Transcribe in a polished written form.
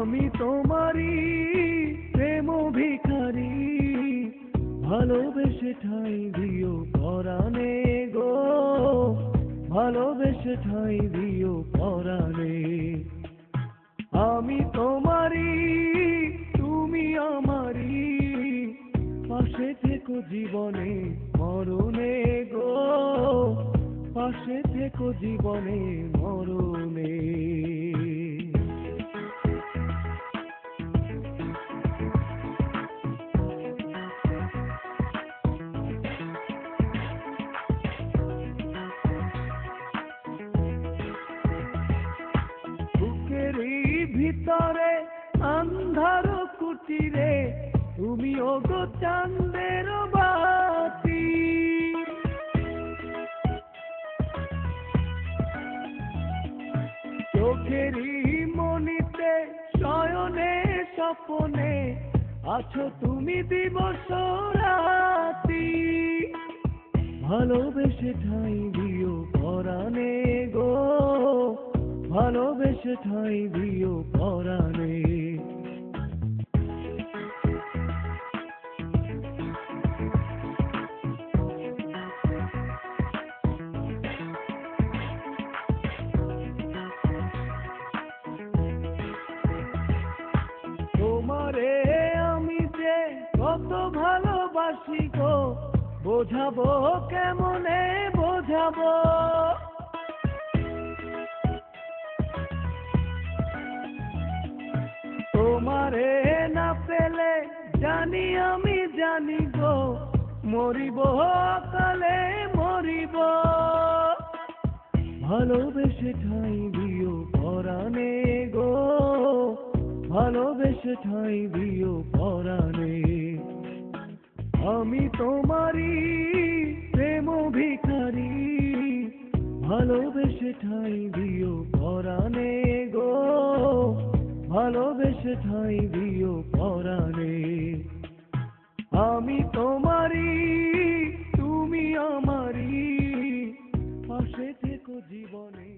আমি তোমারই প্রেম ভিখারি, ভালোবেসে ঠাঁই দিও পরাণে গো, ভালোবেসে ঠাঁই দিও পরাণে। আমি তোমারই, তুমি আমারই, পাশে থেকো জীবনে মরণে গো, পাশে থেকো জীবনে মরণে। বুকেরই ভিতরে আন্ধার কুটিরে তুমি ওগো চাঁদের বাতি, চোখেরই মনিতে শয়নে স্বপনে আছো তুমি দিবস রাতি। ভালোবেসে ঠাঁই দিও পরাণে গো, ভালোবেসে ঠাঁই দিও পরাণে। তোমারে আমি যে কত ভালোবাসি গো, বোঝাবো কেমনে বোঝাবো। তোমারে না পেলে জানি আমি জানি গো, মরিব কালে মরিব। ভালোবেসে ঠাঁই দিও পরাণে গো, ভালোবেসে ঠাঁই দিও পরাণে। আমি তোমারই প্রেম ভিখারি, ভালোবেসে ঠাঁই দিও পরাণে গো, ভালোবেসে ঠাঁই দিও পরাণে। আমি তোমারই, তুমি আমারই, পাশে থেকো জীবনে।